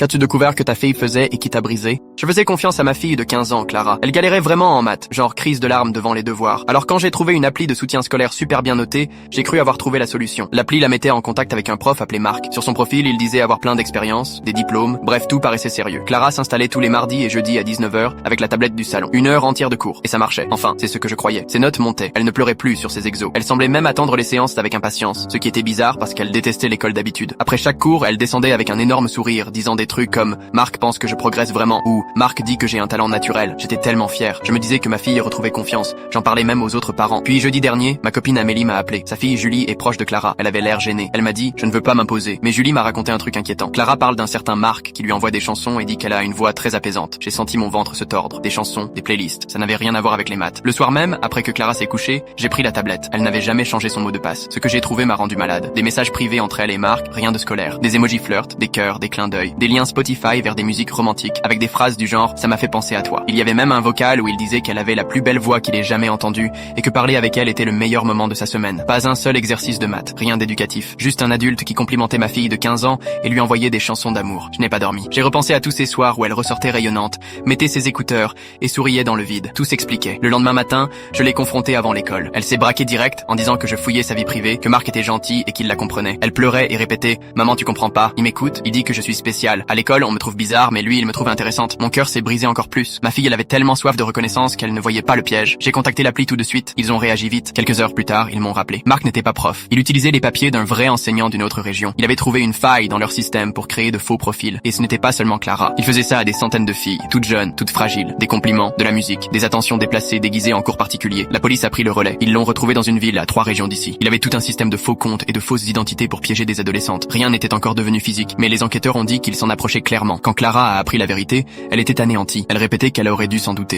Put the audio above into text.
Qu'as-tu découvert que ta fille faisait et qui t'a brisé? Je faisais confiance à ma fille de 15 ans, Clara. Elle galérait vraiment en maths, genre crise de larmes devant les devoirs. Alors quand j'ai trouvé une appli de soutien scolaire super bien notée, j'ai cru avoir trouvé la solution. L'appli la mettait en contact avec un prof appelé Marc. Sur son profil, il disait avoir plein d'expériences, des diplômes, bref, tout paraissait sérieux. Clara s'installait tous les mardis et jeudis à 19h avec la tablette du salon. 1 heure entière de cours. Et ça marchait. Enfin, c'est ce que je croyais. Ses notes montaient. Elle ne pleurait plus sur ses exos. Elle semblait même attendre les séances avec impatience, ce qui était bizarre parce qu'elle détestait l'école d'habitude. Après chaque cours, elle descendait avec un énorme sourire, disant des trucs comme Marc pense que je progresse vraiment ou Marc dit que j'ai un talent naturel. J'étais tellement fier. Je me disais que ma fille retrouvait confiance. J'en parlais même aux autres parents. Puis jeudi dernier, ma copine Amélie m'a appelé. Sa fille Julie est proche de Clara. Elle avait l'air gênée. Elle m'a dit je ne veux pas m'imposer. Mais Julie m'a raconté un truc inquiétant. Clara parle d'un certain Marc qui lui envoie des chansons et dit qu'elle a une voix très apaisante. J'ai senti mon ventre se tordre. Des chansons, des playlists. Ça n'avait rien à voir avec les maths. Le soir même, après que Clara s'est couchée, j'ai pris la tablette. Elle n'avait jamais changé son mot de passe. Ce que j'ai trouvé m'a rendu malade. Des messages privés entre elle et Marc, rien de scolaire. Des emojis flirt, des cœurs, des clins d'œil, des liens Spotify vers des musiques romantiques avec des phrases du genre ça m'a fait penser à toi. Il y avait même un vocal où il disait qu'elle avait la plus belle voix qu'il ait jamais entendue et que parler avec elle était le meilleur moment de sa semaine. Pas un seul exercice de maths, rien d'éducatif. Juste un adulte qui complimentait ma fille de 15 ans et lui envoyait des chansons d'amour. Je n'ai pas dormi. J'ai repensé à tous ces soirs où elle ressortait rayonnante, mettait ses écouteurs et souriait dans le vide. Tout s'expliquait. Le lendemain matin, je l'ai confrontée avant l'école. Elle s'est braquée direct en disant que je fouillais sa vie privée, que Marc était gentil et qu'il la comprenait. Elle pleurait et répétait maman tu comprends pas. Il m'écoute, il dit que je suis spéciale. À l'école on me trouve bizarre mais lui il me trouve intéressante. Mon cœur s'est brisé encore plus. Ma fille elle avait tellement soif de reconnaissance qu'elle ne voyait pas le piège. J'ai contacté l'appli tout de suite. Ils ont réagi vite. Quelques heures plus tard, ils m'ont rappelé. Marc n'était pas prof. Il utilisait les papiers d'un vrai enseignant d'une autre région. Il avait trouvé une faille dans leur système pour créer de faux profils. Et ce n'était pas seulement Clara. Il faisait ça à des centaines de filles, toutes jeunes, toutes fragiles. Des compliments, de la musique, des attentions déplacées déguisées en cours particuliers. La police a pris le relais. Ils l'ont retrouvé dans une ville à 3 régions d'ici. Il avait tout un système de faux comptes et de fausses identités pour piéger des adolescentes. Rien n'était encore devenu physique, mais les enquêteurs ont dit qu'il s'en approchait clairement. Quand Clara a appris la vérité, elle était anéantie. Elle répétait qu'elle aurait dû s'en douter.